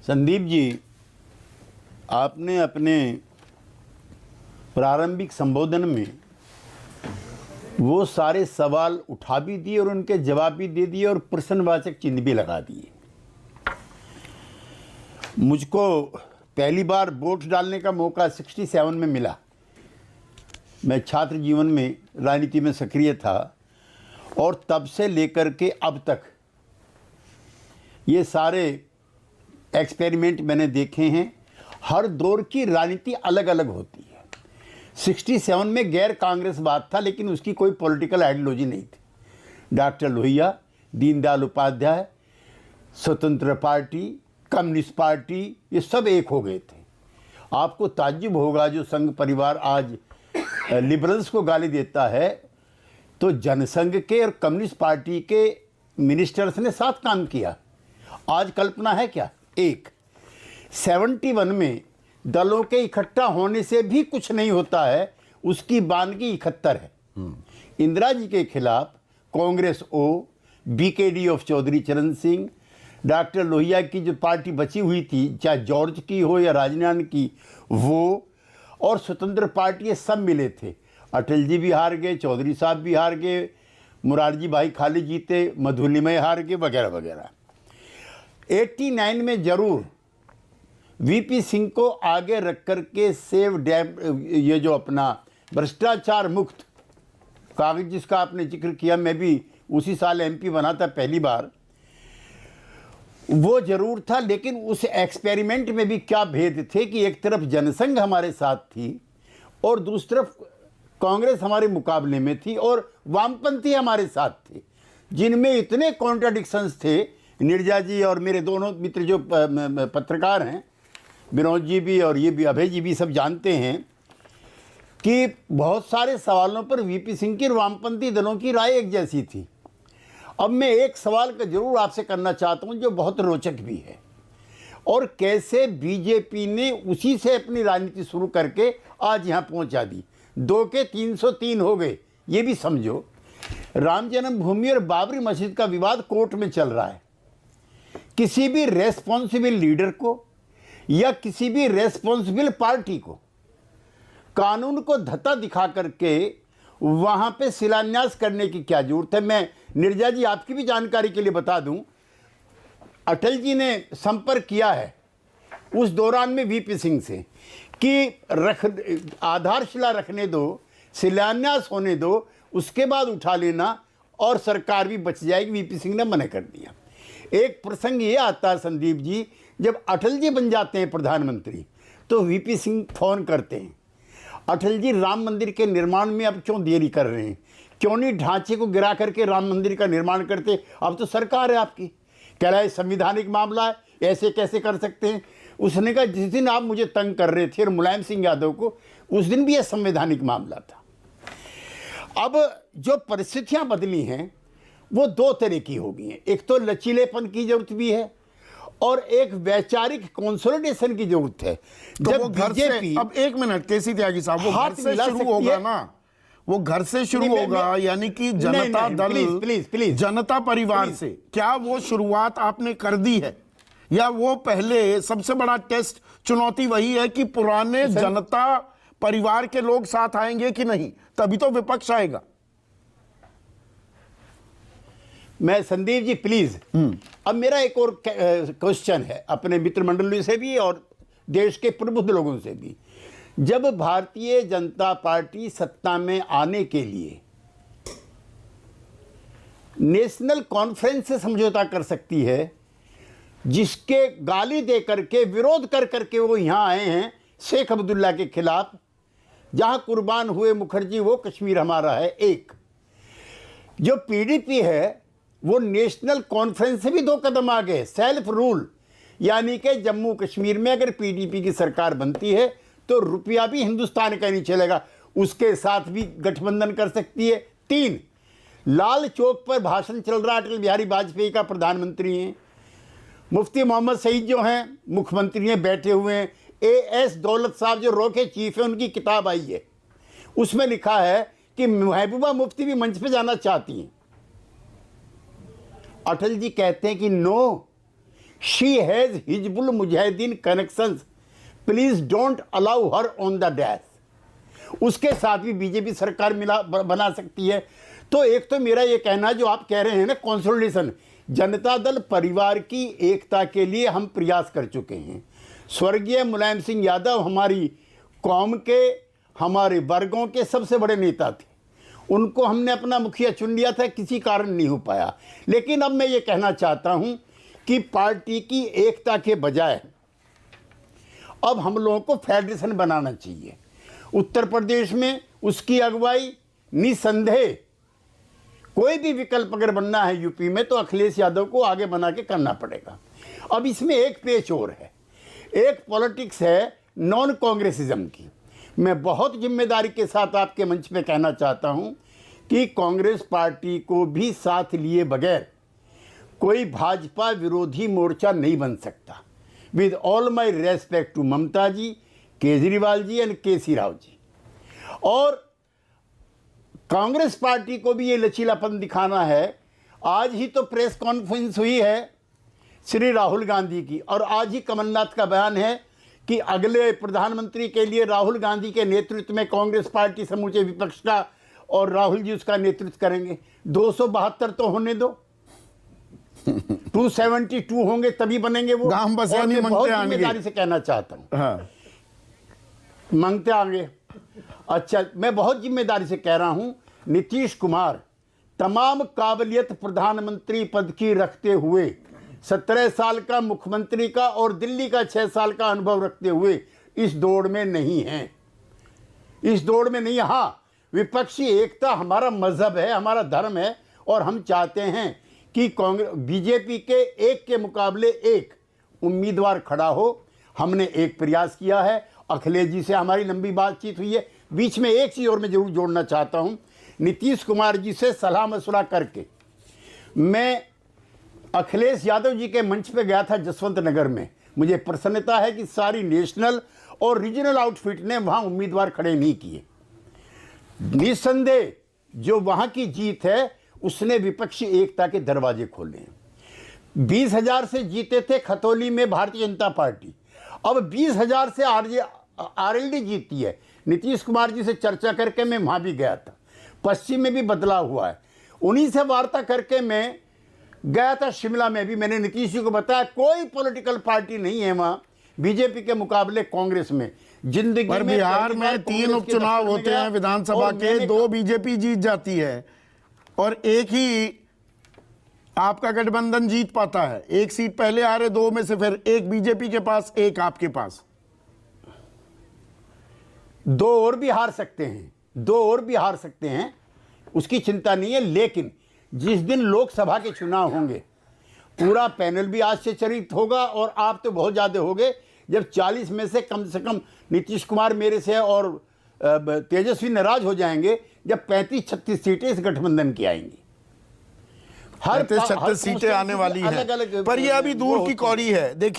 संदीप जी, आपने अपने प्रारंभिक संबोधन में वो सारे सवाल उठा भी दिए और उनके जवाब भी दे दिए और प्रश्नवाचक चिन्ह भी लगा दिए। मुझको पहली बार वोट डालने का मौका 67 में मिला। मैं छात्र जीवन में राजनीति में सक्रिय था और तब से लेकर के अब तक ये सारे एक्सपेरिमेंट मैंने देखे हैं। हर दौर की राजनीति अलग अलग होती है। 67 में गैर कांग्रेसवाद था, लेकिन उसकी कोई पॉलिटिकल आइडियोलॉजी नहीं थी। डॉक्टर लोहिया, दीनदयाल उपाध्याय, स्वतंत्र पार्टी, कम्युनिस्ट पार्टी, ये सब एक हो गए थे। आपको ताज्जुब होगा, जो संघ परिवार आज लिबरल्स को गाली देता है, तो जनसंघ के और कम्युनिस्ट पार्टी के मिनिस्टर्स ने साथ काम किया। आज कल्पना है क्या? एक 71 में दलों के इकट्ठा होने से भी कुछ नहीं होता है, उसकी बानगी 71 है। इंदिरा जी के खिलाफ कांग्रेस ओ, बीकेडी ऑफ चौधरी चरण सिंह, डॉक्टर लोहिया की जो पार्टी बची हुई थी, चाहे जॉर्ज की हो या राजनारायण की, वो और स्वतंत्र पार्टी, ये सब मिले थे। अटल जी भी हार गए, चौधरी साहब भी हार गए, मुरारजी भाई खाली जीते, मधुलिमय हार गए, वगैरह वगैरह। 89 में जरूर वीपी सिंह को आगे रख करके सेव डैम, ये जो अपना भ्रष्टाचार मुक्त कागज जिसका आपने जिक्र किया, मैं भी उसी साल एमपी बना था पहली बार, वो जरूर था। लेकिन उस एक्सपेरिमेंट में भी क्या भेद थे कि एक तरफ जनसंघ हमारे साथ थी और दूसरी तरफ कांग्रेस हमारे मुकाबले में थी और वामपंथी हमारे साथ थे, जिनमें इतने कॉन्ट्राडिक्शंस थे। नीरजा जी और मेरे दोनों मित्र जो पत्रकार हैं, विनोद जी भी और ये भी अभय जी भी, सब जानते हैं कि बहुत सारे सवालों पर वीपी सिंह की और वामपंथी दलों की राय एक जैसी थी। अब मैं एक सवाल का जरूर आपसे करना चाहता हूं जो बहुत रोचक भी है, और कैसे बीजेपी ने उसी से अपनी राजनीति शुरू करके आज यहां पहुंचा दी। 2 के 303 हो गए, ये भी समझो। राम जन्मभूमि और बाबरी मस्जिद का विवाद कोर्ट में चल रहा है। किसी भी रेस्पॉन्सिबल लीडर को या किसी भी रेस्पॉन्सिबल पार्टी को कानून को धत्ता दिखा करके वहां पे शिलान्यास करने की क्या जरूरत है? मैं नीरजा जी, आपकी भी जानकारी के लिए बता दूं, अटल जी ने संपर्क किया है उस दौरान में वीपी सिंह से कि आधारशिला रखने दो, शिलान्यास होने दो, उसके बाद उठा लेना और सरकार भी बच जाएगी। वीपी सिंह ने मना कर दिया। एक प्रसंग ये आता है संदीप जी, जब अटल जी बन जाते हैं प्रधानमंत्री, तो वीपी सिंह फोन करते हैं, अटल जी राम मंदिर के निर्माण में अब क्यों देरी कर रहे हैं? क्यों नहीं ढांचे को गिरा करके राम मंदिर का निर्माण करते? अब तो सरकार है आपकी। कह रहा है संविधानिक मामला है, ऐसे कैसे कर सकते हैं? उसने कहा जिस दिन आप मुझे तंग कर रहे थे और मुलायम सिंह यादव को, उस दिन भी यह संवैधानिक मामला था। अब जो परिस्थितियां बदली हैं वो 2 तरह की हो गई हैं। एक तो लचीलेपन की जरूरत भी है और एक वैचारिक कंसोलिडेशन की जरूरत है। तो जब वो घर से, अब 1 मिनट केसी त्यागी साहब, वो घर से शुरू होगा ना, वो घर से शुरू होगा, यानी कि जनता दल, प्लीज जनता परिवार से क्या वो शुरुआत आपने कर दी है, या वो पहले सबसे बड़ा टेस्ट चुनौती वही है कि पुराने जनता परिवार के लोग साथ आएंगे कि नहीं, तभी तो विपक्ष आएगा? मैं संदीप जी प्लीज, अब मेरा एक और क्वेश्चन है अपने मित्र मंडली से भी और देश के प्रबुद्ध लोगों से भी। जब भारतीय जनता पार्टी सत्ता में आने के लिए नेशनल कॉन्फ्रेंस से समझौता कर सकती है, जिसके गाली दे करके, विरोध कर करके वो यहां आए हैं शेख अब्दुल्ला के खिलाफ, जहां कुर्बान हुए मुखर्जी, वो कश्मीर हमारा है। एक जो पीडीपी है वो नेशनल कॉन्फ्रेंस से भी 2 कदम आगे, सेल्फ रूल, यानी कि जम्मू कश्मीर में अगर पीडीपी की सरकार बनती है तो रुपया भी हिंदुस्तान का नहीं चलेगा, उसके साथ भी गठबंधन कर सकती है। 3, लाल चौक पर भाषण चल रहा, अटल बिहारी वाजपेयी का प्रधानमंत्री हैं, मुफ्ती मोहम्मद सईद जो हैं मुख्यमंत्री हैं, बैठे हुए हैं, एएस दौलत साहब जो रोके चीफ है, उनकी किताब आई है, उसमें लिखा है कि महबूबा मुफ्ती भी मंच पे जाना चाहती हैं। अटल जी कहते हैं कि no, she has Hizbul Mujahideen connections, please don't allow her on the dash. उसके साथ भी बीजेपी सरकार बना सकती है। तो एक तो मेरा ये कहना, जो आप कह रहे हैं ना कंसोलिडेशन, जनता दल परिवार की एकता के लिए हम प्रयास कर चुके हैं। स्वर्गीय मुलायम सिंह यादव हमारी कौम के, हमारे वर्गों के सबसे बड़े नेता थे। उनको हमने अपना मुखिया चुन लिया था, किसी कारण नहीं हो पाया। लेकिन अब मैं ये कहना चाहता हूं कि पार्टी की एकता के बजाय अब हम लोगों को फेडरेशन बनाना चाहिए। उत्तर प्रदेश में उसकी अगुवाई निसंदेह, कोई भी विकल्प अगर बनना है यूपी में, तो अखिलेश यादव को आगे बना के करना पड़ेगा। अब इसमें एक पेच और है, एक पॉलिटिक्स है नॉन कांग्रेसिज्म की। मैं बहुत जिम्मेदारी के साथ आपके मंच पे कहना चाहता हूं कि कांग्रेस पार्टी को भी साथ लिए बगैर कोई भाजपा विरोधी मोर्चा नहीं बन सकता। With all my respect to Mamata ji, Kejriwal ji and KC Rao ji. और कांग्रेस पार्टी को भी ये लचीलापन दिखाना है। आज ही तो प्रेस कॉन्फ्रेंस हुई है श्री राहुल गांधी की, और आज ही कमलनाथ का बयान है कि अगले प्रधानमंत्री के लिए राहुल गांधी के नेतृत्व में कांग्रेस पार्टी समूचे विपक्ष का, और राहुल जी उसका नेतृत्व करेंगे। 272 तो होने दो, 272 होंगे तभी बनेंगे वो। गांव बस और मैं मंगते बहुत आएंगे। जिम्मेदारी से कहना चाहता हूँ, हाँ। मांगते आएंगे। अच्छा, मैं बहुत जिम्मेदारी से कह रहा हूं, नीतीश कुमार तमाम काबिलियत प्रधानमंत्री पद की रखते हुए, 17 साल का मुख्यमंत्री का और दिल्ली का 6 साल का अनुभव रखते हुए इस दौड़ में नहीं है, इस दौड़ में नहीं। हाँ, विपक्षी एकता हमारा मजहब है, हमारा धर्म है, और हम चाहते हैं कि कांग्रेस बीजेपी के एक के मुकाबले एक उम्मीदवार खड़ा हो। हमने एक प्रयास किया है, अखिलेश जी से हमारी लंबी बातचीत हुई है। बीच में एक चीज़ और मैं जरूर जोड़ना चाहता हूं, नीतीश कुमार जी से सलाह मशवरा करके मैं अखिलेश यादव जी के मंच पे गया था जसवंत नगर में। मुझे प्रसन्नता है कि सारी नेशनल और रीजनल आउटफिट ने वहां उम्मीदवार खड़े नहीं किए। निस्संदेह जो वहां की जीत है, उसने विपक्षी एकता के दरवाजे खोले हैं। 20,000 से जीते थे खतौली में भारतीय जनता पार्टी, अब 20,000 से आरएलडी जीतती है। नीतीश कुमार जी से चर्चा करके मैं वहां भी गया था। पश्चिम में भी बदलाव हुआ है। उन्हीं से वार्ता करके मैं गया था शिमला में भी। मैंने नीतीश जी को बताया कोई पॉलिटिकल पार्टी नहीं है वहां बीजेपी के मुकाबले कांग्रेस में। जिंदगी पर में बिहार में 3 उपचुनाव होते हैं विधानसभा के, 2 बीजेपी जीत जाती है और एक ही आपका गठबंधन जीत पाता है। एक सीट पहले आ रहे, 2 में से फिर एक बीजेपी के पास, एक आपके पास। 2 और भी हार सकते हैं, 2 और भी हार सकते हैं, उसकी चिंता नहीं है। लेकिन जिस दिन लोकसभा के चुनाव होंगे, पूरा पैनल भी आश्चर्यचकित होगा, और आप तो बहुत ज़्यादा होंगे जब 40 में से कम नीतीश कुमार मेरे से और तेजस्वी नाराज हो जाएंगे जब 35-36 सीटें इस गठबंधन की आएंगी। हर 36 सीटें आने वाली हैं, पर ये अभी दूर की कौड़ी है। देखिए